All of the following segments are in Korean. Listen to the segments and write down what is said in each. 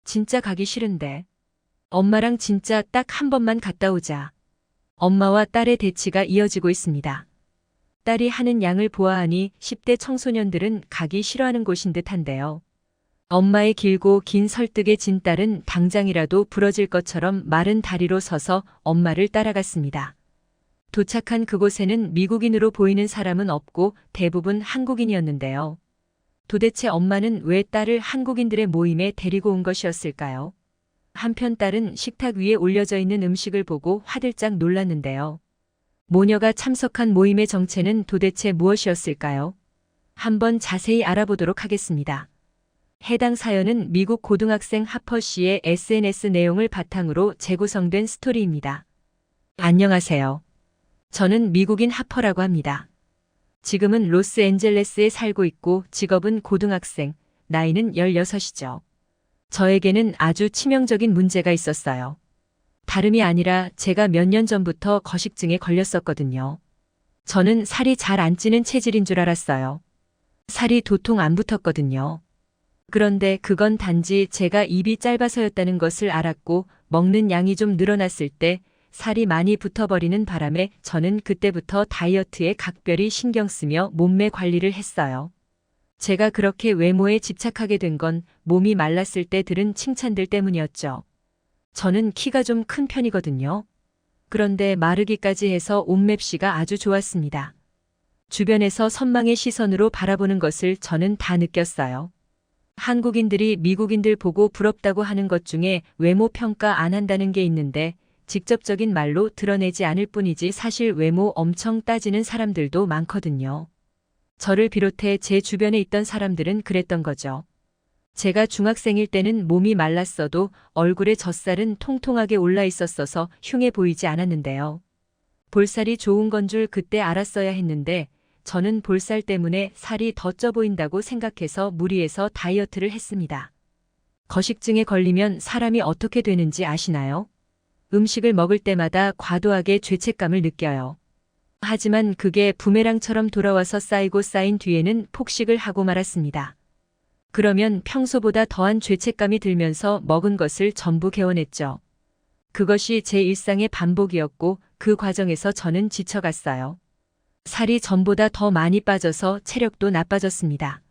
진짜 가기 싫은데. 엄마랑 진짜 딱 한 번만 갔다 오자. 엄마와 딸의 대치가 이어지고 있습니다. 딸이 하는 양을 보아하니 10대 청소년들은 가기 싫어하는 곳인 듯한데요. 엄마의 길고 긴 설득에 진 딸은 당장이라도 부러질 것처럼 마른 다리로 서서 엄마를 따라갔습니다. 도착한 그곳에는 미국인으로 보이는 사람은 없고 대부분 한국인이었는데요. 도대체 엄마는 왜 딸을 한국인들의 모임에 데리고 온 것이었을까요? 한편 딸은 식탁 위에 올려져 있는 음식을 보고 화들짝 놀랐는데요. 모녀가 참석한 모임의 정체는 도대체 무엇이었을까요? 한번 자세히 알아보도록 하겠습니다. 해당 사연은 미국 고등학생 하퍼 씨의 SNS 내용을 바탕으로 재구성된 스토리입니다. 안녕하세요. 저는 미국인 하퍼라고 합니다. 지금은 로스앤젤레스에 살고 있고 직업은 고등학생, 나이는 16이죠. 저에게는 아주 치명적인 문제가 있었어요. 다름이 아니라 제가 몇 년 전부터 거식증에 걸렸었거든요. 저는 살이 잘 안 찌는 체질인 줄 알았어요. 살이 도통 안 붙었거든요. 그런데 그건 단지 제가 입이 짧아서였다는 것을 알았고 먹는 양이 좀 늘어났을 때 살이 많이 붙어버리는 바람에 저는 그때부터 다이어트에 각별히 신경 쓰며 몸매 관리를 했어요. 제가 그렇게 외모에 집착하게 된 건 몸이 말랐을 때 들은 칭찬들 때문이었죠. 저는 키가 좀 큰 편이거든요. 그런데 마르기까지 해서 옷맵시가 아주 좋았습니다. 주변에서 선망의 시선으로 바라보는 것을 저는 다 느꼈어요. 한국인들이 미국인들 보고 부럽다고 하는 것 중에 외모 평가 안 한다는 게 있는데 직접적인 말로 드러내지 않을 뿐이지 사실 외모 엄청 따지는 사람들도 많거든요. 저를 비롯해 제 주변에 있던 사람들은 그랬던 거죠. 제가 중학생일 때는 몸이 말랐어도 얼굴에 젖살은 통통하게 올라 있었어서 흉해 보이지 않았는데요. 볼살이 좋은 건 줄 그때 알았어야 했는데 저는 볼살 때문에 살이 더 쪄 보인다고 생각해서 무리해서 다이어트를 했습니다. 거식증에 걸리면 사람이 어떻게 되는지 아시나요? 음식을 먹을 때마다 과도하게 죄책감을 느껴요. 하지만 그게 부메랑처럼 돌아와서 쌓이고 쌓인 뒤에는 폭식을 하고 말았습니다. 그러면 평소보다 더한 죄책감이 들면서 먹은 것을 전부 개워냈죠. 그것이 제 일상의 반복이었고 그 과정에서 저는 지쳐갔어요. 살이 전보다 더 많이 빠져서 체력도 나빠졌습니다.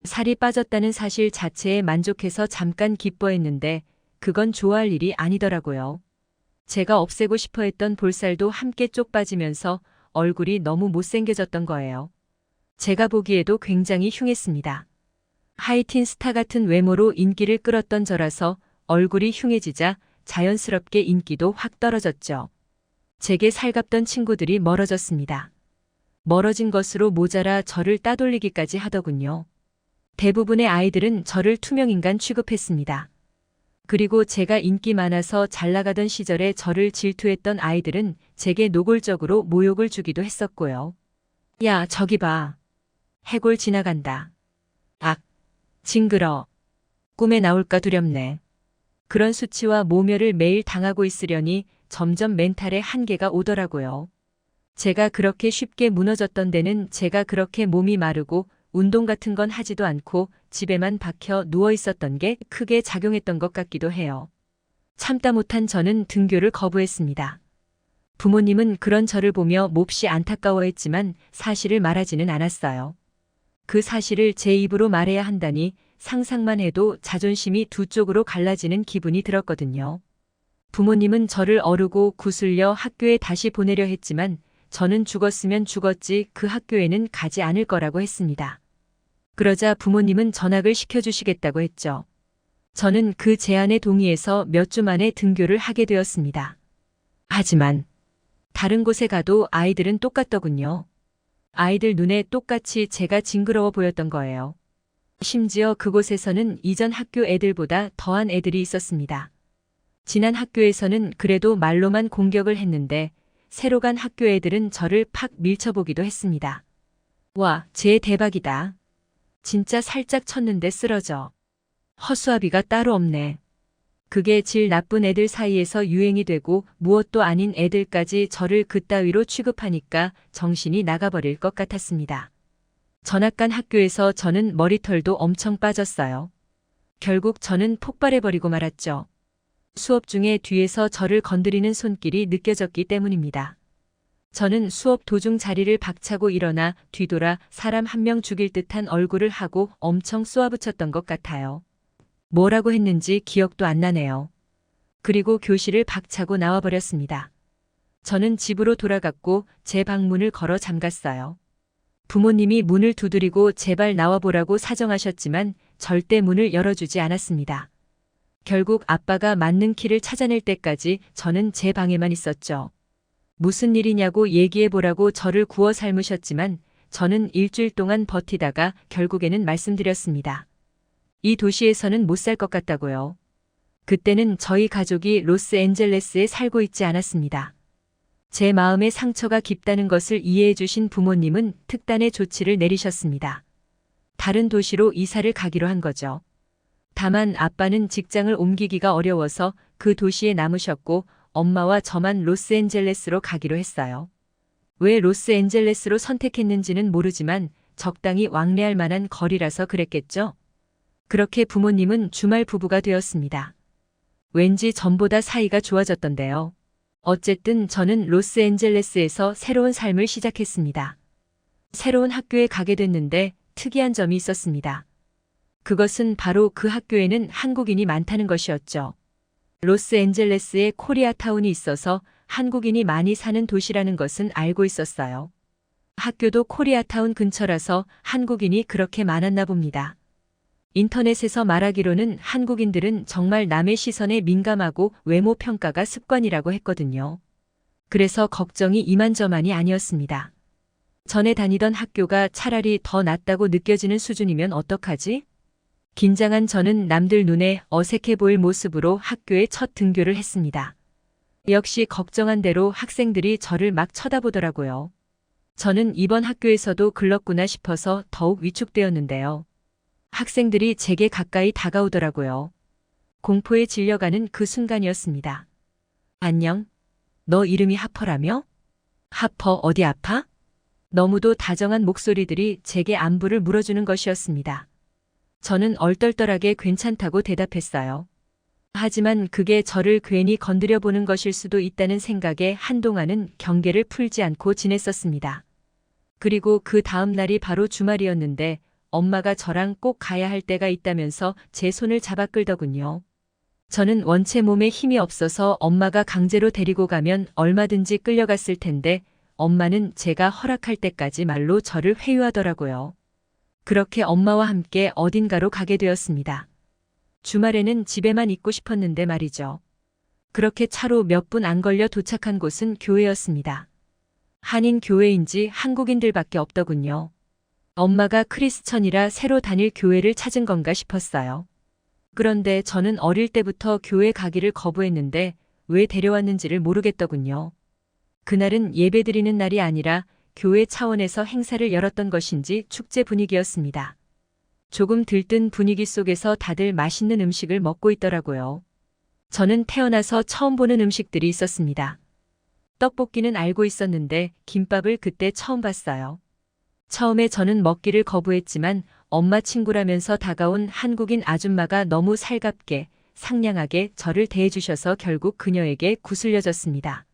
살이 빠졌다는 사실 자체에 만족해서 잠깐 기뻐했는데 그건 좋아할 일이 아니더라고요. 제가 없애고 싶어 했던 볼살도 함께 쪽 빠지면서 얼굴이 너무 못생겨졌던 거예요. 제가 보기에도 굉장히 흉했습니다. 하이틴 스타 같은 외모로 인기를 끌었던 저라서 얼굴이 흉해지자 자연스럽게 인기도 확 떨어졌죠. 제게 살갑던 친구들이 멀어졌습니다. 멀어진 것으로 모자라 저를 따돌리기까지 하더군요. 대부분의 아이들은 저를 투명인간 취급했습니다. 그리고 제가 인기 많아서 잘 나가던 시절에 저를 질투했던 아이들은 제게 노골적으로 모욕을 주기도 했었고요. 야, 저기 봐. 해골 지나간다. 악, 징그러. 꿈에 나올까 두렵네. 그런 수치와 모멸을 매일 당하고 있으려니 점점 멘탈에 한계가 오더라고요. 제가 그렇게 쉽게 무너졌던 데는 제가 그렇게 몸이 마르고 운동 같은 건 하지도 않고 집에만 박혀 누워 있었던 게 크게 작용했던 것 같기도 해요. 참다 못한 저는 등교를 거부했습니다. 부모님은 그런 저를 보며 몹시 안타까워했지만 사실을 말하지는 않았어요. 그 사실을 제 입으로 말해야 한다니 상상만 해도 자존심이 두 쪽으로 갈라지는 기분이 들었거든요. 부모님은 저를 어르고 구슬려 학교에 다시 보내려 했지만 저는 죽었으면 죽었지 그 학교에는 가지 않을 거라고 했습니다. 그러자 부모님은 전학을 시켜주시겠다고 했죠. 저는 그 제안에 동의해서 몇 주 만에 등교를 하게 되었습니다. 하지만 다른 곳에 가도 아이들은 똑같더군요. 아이들 눈에 똑같이 제가 징그러워 보였던 거예요. 심지어 그곳에서는 이전 학교 애들보다 더한 애들이 있었습니다. 지난 학교에서는 그래도 말로만 공격을 했는데 새로 간 학교 애들은 저를 팍 밀쳐보기도 했습니다. 와, 쟤 대박이다. 진짜 살짝 쳤는데 쓰러져. 허수아비가 따로 없네. 그게 질 나쁜 애들 사이에서 유행이 되고 무엇도 아닌 애들까지 저를 그따위로 취급하니까 정신이 나가버릴 것 같았습니다. 전학 간 학교에서 저는 머리털도 엄청 빠졌어요. 결국 저는 폭발해버리고 말았죠. 수업 중에 뒤에서 저를 건드리는 손길이 느껴졌기 때문입니다. 저는 수업 도중 자리를 박차고 일어나 뒤돌아 사람 한 명 죽일 듯한 얼굴을 하고 엄청 쏘아붙였던 것 같아요. 뭐라고 했는지 기억도 안 나네요. 그리고 교실을 박차고 나와버렸습니다. 저는 집으로 돌아갔고 제 방문을 걸어 잠갔어요. 부모님이 문을 두드리고 제발 나와보라고 사정하셨지만 절대 문을 열어주지 않았습니다. 결국 아빠가 맞는 키를 찾아낼 때까지 저는 제 방에만 있었죠. 무슨 일이냐고 얘기해보라고 저를 구워 삶으셨지만 저는 일주일 동안 버티다가 결국에는 말씀드렸습니다. 이 도시에서는 못 살 것 같다고요. 그때는 저희 가족이 로스앤젤레스에 살고 있지 않았습니다. 제 마음의 상처가 깊다는 것을 이해해 주신 부모님은 특단의 조치를 내리셨습니다. 다른 도시로 이사를 가기로 한 거죠. 다만 아빠는 직장을 옮기기가 어려워서 그 도시에 남으셨고 엄마와 저만 로스앤젤레스로 가기로 했어요. 왜 로스앤젤레스로 선택했는지는 모르지만 적당히 왕래할 만한 거리라서 그랬겠죠. 그렇게 부모님은 주말 부부가 되었습니다. 왠지 전보다 사이가 좋아졌던데요. 어쨌든 저는 로스앤젤레스에서 새로운 삶을 시작했습니다. 새로운 학교에 가게 됐는데 특이한 점이 있었습니다. 그것은 바로 그 학교에는 한국인이 많다는 것이었죠. 로스앤젤레스에 코리아타운이 있어서 한국인이 많이 사는 도시라는 것은 알고 있었어요. 학교도 코리아타운 근처라서 한국인이 그렇게 많았나 봅니다. 인터넷에서 말하기로는 한국인들은 정말 남의 시선에 민감하고 외모 평가가 습관이라고 했거든요. 그래서 걱정이 이만저만이 아니었습니다. 전에 다니던 학교가 차라리 더 낫다고 느껴지는 수준이면 어떡하지? 긴장한 저는 남들 눈에 어색해 보일 모습으로 학교에 첫 등교를 했습니다. 역시 걱정한 대로 학생들이 저를 막 쳐다보더라고요. 저는 이번 학교에서도 글렀구나 싶어서 더욱 위축되었는데요. 학생들이 제게 가까이 다가오더라고요. 공포에 질려가는 그 순간이었습니다. 안녕? 너 이름이 하퍼라며? 하퍼 어디 아파? 너무도 다정한 목소리들이 제게 안부를 물어주는 것이었습니다. 저는 얼떨떨하게 괜찮다고 대답했어요. 하지만 그게 저를 괜히 건드려 보는 것일 수도 있다는 생각에 한동안은 경계를 풀지 않고 지냈었습니다. 그리고 그 다음 날이 바로 주말이었는데 엄마가 저랑 꼭 가야 할 때가 있다면서 제 손을 잡아 끌더군요. 저는 원체 몸에 힘이 없어서 엄마가 강제로 데리고 가면 얼마든지 끌려갔을 텐데 엄마는 제가 허락할 때까지 말로 저를 회유하더라고요. 그렇게 엄마와 함께 어딘가로 가게 되었습니다. 주말에는 집에만 있고 싶었는데 말이죠. 그렇게 차로 몇 분 안 걸려 도착한 곳은 교회였습니다. 한인 교회인지 한국인들밖에 없더군요. 엄마가 크리스천이라 새로 다닐 교회를 찾은 건가 싶었어요. 그런데 저는 어릴 때부터 교회 가기를 거부했는데 왜 데려왔는지를 모르겠더군요. 그날은 예배드리는 날이 아니라 교회 차원에서 행사를 열었던 것인지 축제 분위기였습니다. 조금 들뜬 분위기 속에서 다들 맛있는 음식을 먹고 있더라고요. 저는 태어나서 처음 보는 음식들이 있었습니다. 떡볶이는 알고 있었는데 김밥을 그때 처음 봤어요. 처음에 저는 먹기를 거부했지만 엄마 친구라면서 다가온 한국인 아줌마가 너무 살갑게 상냥하게 저를 대해주셔서 결국 그녀에게 구슬려졌습니다.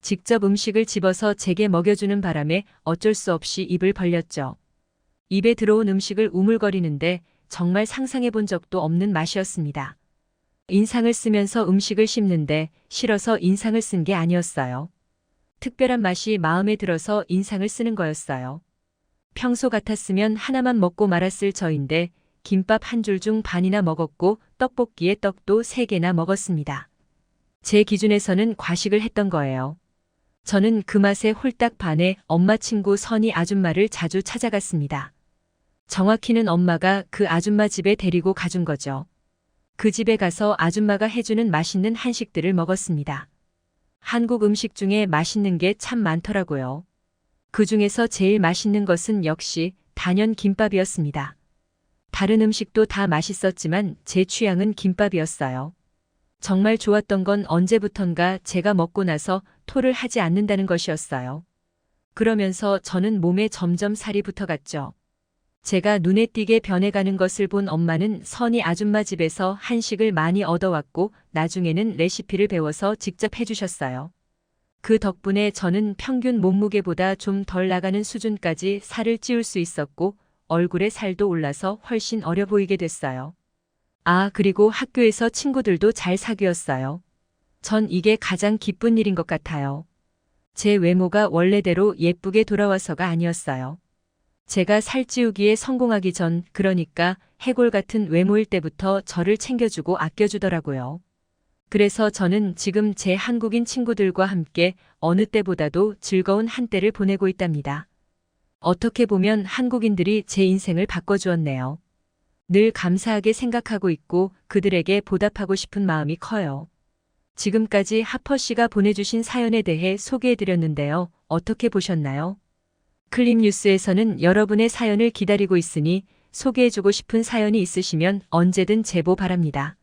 직접 음식을 집어서 제게 먹여주는 바람에 어쩔 수 없이 입을 벌렸죠. 입에 들어온 음식을 우물거리는데 정말 상상해 본 적도 없는 맛이었습니다. 인상을 쓰면서 음식을 씹는데 싫어서 인상을 쓴 게 아니었어요. 특별한 맛이 마음에 들어서 인상을 쓰는 거였어요. 평소 같았으면 하나만 먹고 말았을 저인데 김밥 한 줄 중 반이나 먹었고 떡볶이에 떡도 3개나 먹었습니다. 제 기준에서는 과식을 했던 거예요. 저는 그 맛에 홀딱 반해 엄마 친구 선희 아줌마를 자주 찾아갔습니다. 정확히는 엄마가 그 아줌마 집에 데리고 가준 거죠. 그 집에 가서 아줌마가 해주는 맛있는 한식들을 먹었습니다. 한국 음식 중에 맛있는 게 참 많더라고요. 그 중에서 제일 맛있는 것은 역시 단연 김밥이었습니다. 다른 음식도 다 맛있었지만 제 취향은 김밥이었어요. 정말 좋았던 건 언제부턴가 제가 먹고 나서 토를 하지 않는다는 것이었어요. 그러면서 저는 몸에 점점 살이 붙어갔죠. 제가 눈에 띄게 변해가는 것을 본 엄마는 선희 아줌마 집에서 한식을 많이 얻어왔고 나중에는 레시피를 배워서 직접 해주셨어요. 그 덕분에 저는 평균 몸무게보다 좀 덜 나가는 수준까지 살을 찌울 수 있었고 얼굴에 살도 올라서 훨씬 어려 보이게 됐어요. 아, 그리고 학교에서 친구들도 잘 사귀었어요. 전 이게 가장 기쁜 일인 것 같아요. 제 외모가 원래대로 예쁘게 돌아와서가 아니었어요. 제가 살찌우기에 성공하기 전, 그러니까 해골 같은 외모일 때부터 저를 챙겨주고 아껴주더라고요. 그래서 저는 지금 제 한국인 친구들과 함께 어느 때보다도 즐거운 한때를 보내고 있답니다. 어떻게 보면 한국인들이 제 인생을 바꿔주었네요. 늘 감사하게 생각하고 있고 그들에게 보답하고 싶은 마음이 커요. 지금까지 하퍼 씨가 보내주신 사연에 대해 소개해드렸는데요. 어떻게 보셨나요? 클립뉴스에서는 여러분의 사연을 기다리고 있으니 소개해주고 싶은 사연이 있으시면 언제든 제보 바랍니다.